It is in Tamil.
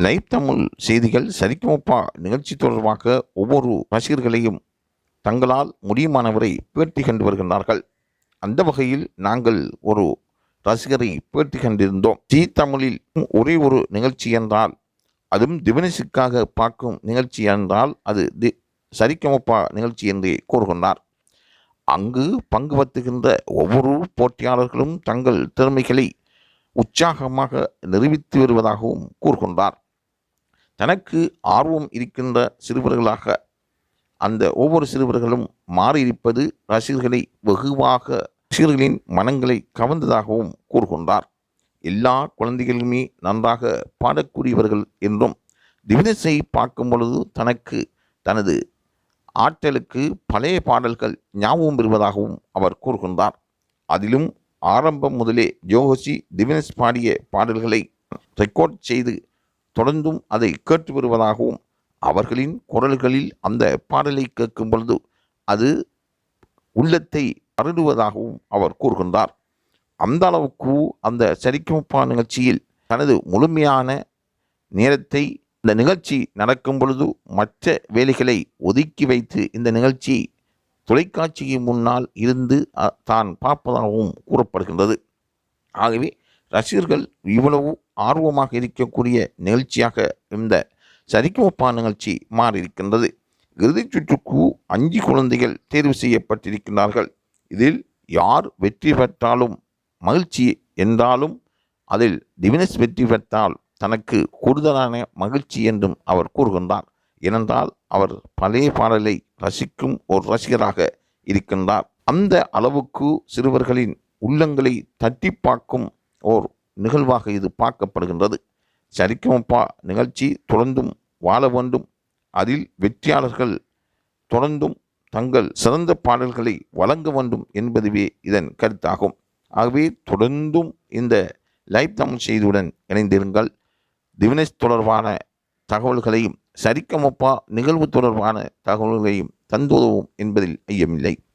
லைவ் தமிழ் செய்திகள் சரிகமபா நிகழ்ச்சி தொடர்பாக ஒவ்வொரு ரசிகர்களையும் தங்களால் முடியுமானவரை பேட்டி கண்டு வருகின்றார்கள். அந்த வகையில் நாங்கள் ஒரு ரசிகரை பேட்டி கண்டிருந்தோம். ஜி தமிழில் ஒரே ஒரு நிகழ்ச்சி என்றால், அதுவும் திவினேஷுக்காக பார்க்கும் நிகழ்ச்சி என்றால் அது சரிகமபா நிகழ்ச்சி என்றே கூறுகின்றார். அங்கு பங்கு பற்றுகின்ற ஒவ்வொரு போட்டியாளர்களும் தங்கள் திறமைகளை உற்சாகமாக நிரூபித்து வருவதாகவும் கூறுகின்றார். தனக்கு ஆர்வம் இருக்கின்ற சிறுவர்களாக அந்த ஒவ்வொரு சிறுவர்களும் மாறியிருப்பது ரசிகர்களை வெகுவாக ரசிகர்களின் மனங்களை கவர்ந்ததாகவும் கூறுகின்றார். எல்லா குழந்தைகளுமே நன்றாக பாடக்கூடியவர்கள் என்றும், திவினேஷை பார்க்கும் பொழுது தனக்கு தனது ஆற்றலுக்கு பழைய பாடல்கள் ஞாபகம் பெறுவதாகவும் அவர் கூறுகின்றார். அதிலும் ஆரம்பம் முதலே ஜோஹோசி திவினேஷ் பாடிய பாடல்களை ரெக்கார்ட் செய்து தொடர்ந்தும் அதை கேட்டு வருவதாகவும், அவர்களின் குரல்களில் அந்த பாடலை கேட்கும் பொழுது அது உள்ளத்தை அருடுவதாகவும் அவர் கூறுகின்றார். அந்த அளவுக்கு அந்த சரிகமபா நிகழ்ச்சியில் தனது முழுமையான நேரத்தை இந்த நிகழ்ச்சி நடக்கும் பொழுது மற்ற வேலைகளை ஒதுக்கி வைத்து இந்த நிகழ்ச்சி தொலைக்காட்சிக்கு முன்னால் இருந்து தான் பார்ப்பதாகவும் கூறப்படுகின்றது. ஆகவே ரசிகர்கள் இவ்வளவு ஆர்வமாக இருக்கக்கூடிய நிகழ்ச்சியாக இந்த சரிகமபா நிகழ்ச்சி மாறியிருக்கின்றது. இறுதிச் சுற்றுக்கு 5 குழந்தைகள் தேர்வு செய்யப்பட்டிருக்கிறார்கள். இதில் யார் வெற்றி பெற்றாலும் மகிழ்ச்சி என்றாலும், அதில் திவினேஷ் வெற்றி பெற்றால் தனக்கு கூடுதலான மகிழ்ச்சி என்றும் அவர் கூறுகின்றார். ஏனென்றால் அவர் பழைய பாடலை ரசிக்கும் ஒரு ரசிகராக இருக்கின்றார். அந்த அளவுக்கு சிறுவர்களின் உள்ளங்களை தட்டி பார்க்கும் ஓர் நிகழ்வாக இது பார்க்கப்படுகின்றது. சரிகமபா நிகழ்ச்சி தொடர்ந்தும் வாழ வேண்டும். அதில் வெற்றியாளர்கள் தொடர்ந்தும் தங்கள் சிறந்த பாடல்களை வழங்க வேண்டும் என்பதுவே இதன் கருத்தாகும். ஆகவே தொடர்ந்தும் இந்த லைவ் தமிழ் செய்தியுடன் இணைந்திருங்கள். திவினேஷ் தொடர்பான தகவல்களையும் சரிகமபா நிகழ்வு தொடர்பான தகவல்களையும் தந்துதவும் என்பதில் ஐயமில்லை.